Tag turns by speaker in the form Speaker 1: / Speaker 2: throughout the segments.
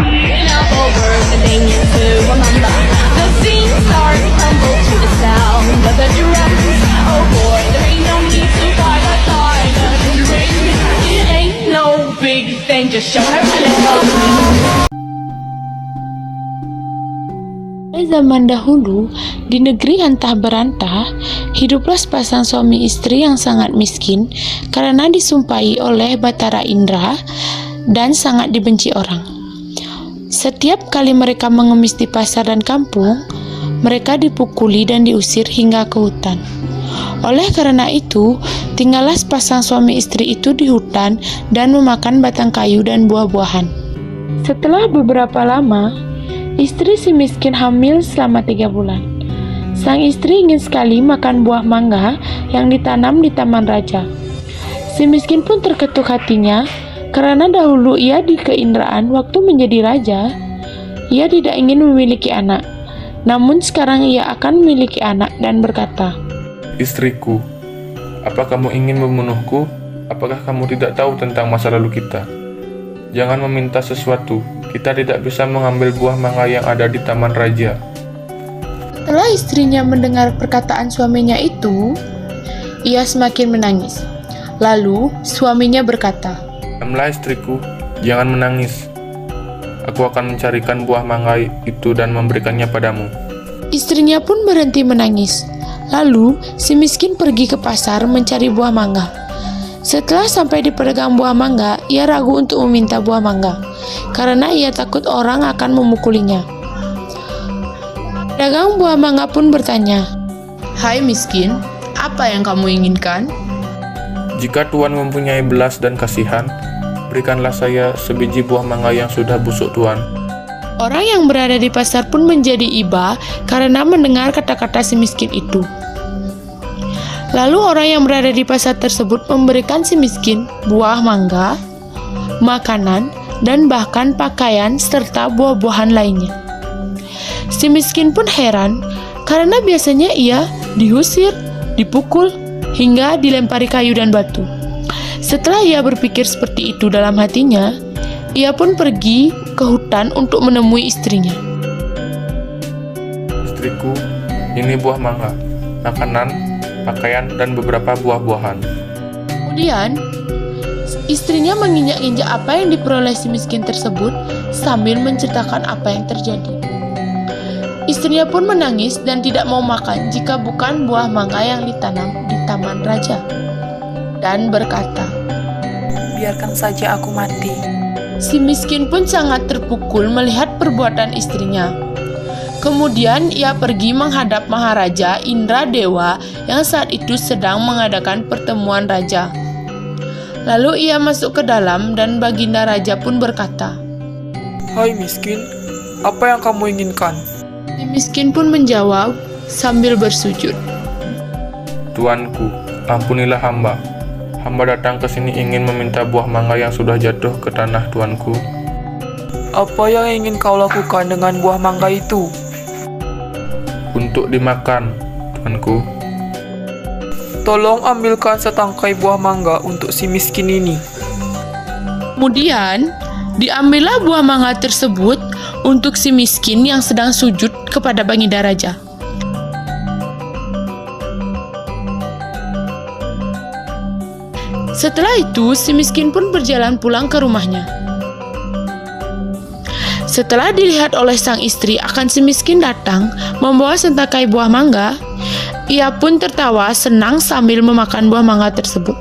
Speaker 1: Enough over the thing to remember. The scene starts to crumble to the sound of the drum. Oh boy, there ain't no need to fight a silent ring. It ain't no big thing, just show her a little.
Speaker 2: Pada zaman dahulu, di negeri antah berantah, hiduplah sepasang suami istri yang sangat miskin karena disumpahi oleh Batara Indra dan sangat dibenci orang. Setiap kali mereka mengemis di pasar dan kampung, mereka dipukuli dan diusir hingga ke hutan. Oleh karena itu, tinggallah sepasang suami istri itu di hutan dan memakan batang kayu dan buah-buahan. Setelah beberapa lama, istri si miskin hamil selama 3 bulan. Sang istri ingin sekali makan buah mangga yang ditanam di taman raja. Si miskin pun terketuk hatinya karena dahulu ia di keindraan waktu menjadi raja. Ia tidak ingin memiliki anak. Namun sekarang ia akan memiliki anak dan berkata,
Speaker 3: "Istriku, apa kamu ingin membunuhku? Apakah kamu tidak tahu tentang masa lalu kita? Jangan meminta sesuatu. Kita tidak bisa mengambil buah mangga yang ada di taman raja."
Speaker 2: Setelah istrinya mendengar perkataan suaminya itu, ia semakin menangis. Lalu suaminya berkata,
Speaker 3: "Diamlah istriku, jangan menangis. Aku akan mencarikan buah mangga itu dan memberikannya padamu."
Speaker 2: Istrinya pun berhenti menangis. Lalu si miskin pergi ke pasar mencari buah mangga. Setelah sampai di pedagang buah mangga, ia ragu untuk meminta buah mangga karena ia takut orang akan memukulinya. Pedagang buah mangga pun bertanya, "Hai miskin, apa yang kamu inginkan?"
Speaker 3: "Jika Tuan mempunyai belas dan kasihan, berikanlah saya sebiji buah mangga yang sudah busuk, Tuan."
Speaker 2: Orang yang berada di pasar pun menjadi iba karena mendengar kata-kata si miskin itu. Lalu orang yang berada di pasar tersebut memberikan si miskin buah mangga, makanan, dan bahkan pakaian serta buah-buahan lainnya. Si miskin pun heran karena biasanya ia diusir, dipukul, hingga dilempari kayu dan batu. Setelah ia berpikir seperti itu dalam hatinya, ia pun pergi ke hutan untuk menemui istrinya.
Speaker 3: "Istriku, ini buah mangga, makanan, pakaian, dan beberapa buah-buahan."
Speaker 2: Kemudian, istrinya menginjak-injak apa yang diperoleh si miskin tersebut sambil menceritakan apa yang terjadi. Istrinya pun menangis dan tidak mau makan jika bukan buah mangga yang ditanam di taman raja, dan berkata,
Speaker 4: "Biarkan saja aku mati."
Speaker 2: Si miskin pun sangat terpukul melihat perbuatan istrinya. Kemudian ia pergi menghadap Maharaja Indra Dewa yang saat itu sedang mengadakan pertemuan raja. Lalu ia masuk ke dalam dan baginda raja pun berkata,
Speaker 4: "Hai miskin, apa yang kamu inginkan?"
Speaker 2: Si miskin pun menjawab sambil bersujud,
Speaker 3: "Tuanku, ampunilah hamba. Hamba datang ke sini ingin meminta buah mangga yang sudah jatuh ke tanah, Tuanku."
Speaker 4: "Apa yang ingin kau lakukan dengan buah mangga itu?"
Speaker 3: "Untuk dimakan, Tuanku."
Speaker 4: "Tolong ambilkan setangkai buah mangga untuk si miskin ini."
Speaker 2: Kemudian diambillah buah mangga tersebut untuk si miskin yang sedang sujud kepada baginda raja. Setelah itu, si miskin pun berjalan pulang ke rumahnya. Setelah dilihat oleh sang istri akan si miskin datang membawa setangkai buah mangga, ia pun tertawa senang sambil memakan buah mangga tersebut.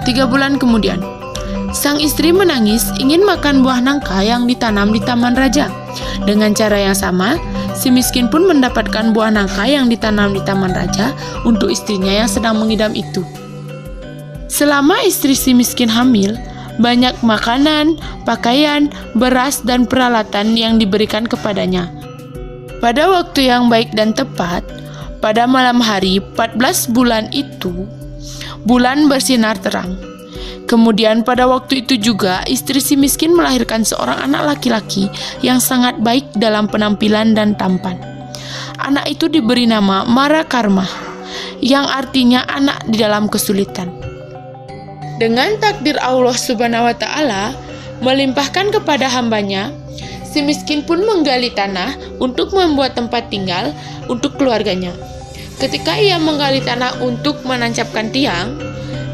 Speaker 2: 3 bulan kemudian, sang istri menangis ingin makan buah nangka yang ditanam di taman raja. Dengan cara yang sama, si miskin pun mendapatkan buah nangka yang ditanam di taman raja untuk istrinya yang sedang mengidam itu. Selama istri si miskin hamil, banyak makanan, pakaian, beras, dan peralatan yang diberikan kepadanya. Pada waktu yang baik dan tepat, pada malam hari 14 bulan itu, bulan bersinar terang. Kemudian pada waktu itu juga, istri si miskin melahirkan seorang anak laki-laki yang sangat baik dalam penampilan dan tampan. Anak itu diberi nama Marakarma, yang artinya anak di dalam kesulitan. Dengan takdir Allah Subhanahu wa Ta'ala, melimpahkan kepada hambanya, si miskin pun menggali tanah untuk membuat tempat tinggal untuk keluarganya. Ketika ia menggali tanah untuk menancapkan tiang,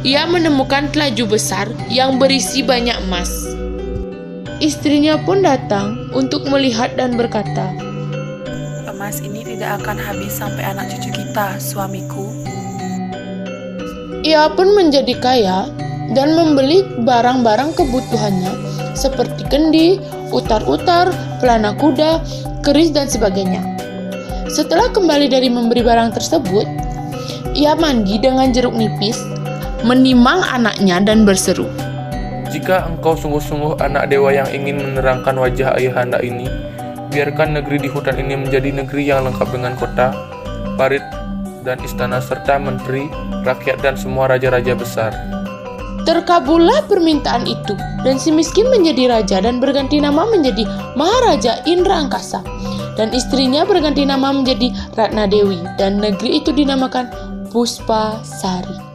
Speaker 2: ia menemukan telaju besar yang berisi banyak emas. Istrinya pun datang untuk melihat dan berkata,
Speaker 5: Emas ini tidak akan habis sampai anak cucu kita, suamiku.
Speaker 2: Ia pun menjadi kaya dan membeli barang-barang kebutuhannya seperti kendi, utar-utar, pelana kuda, keris, dan sebagainya. Setelah kembali dari memberi barang tersebut, ia mandi dengan jeruk nipis, menimang anaknya dan berseru,
Speaker 3: Jika engkau sungguh-sungguh anak dewa yang ingin menerangkan wajah ayahanda ini, biarkan negeri di hutan ini menjadi negeri yang lengkap dengan kota, parit, dan istana serta menteri, rakyat dan semua raja-raja besar.
Speaker 2: Terkabullah permintaan itu, dan si miskin menjadi raja dan berganti nama menjadi Maharaja Indra Angkasa, dan istrinya berganti nama menjadi Ratna Dewi, dan negeri itu dinamakan Puspa Sari.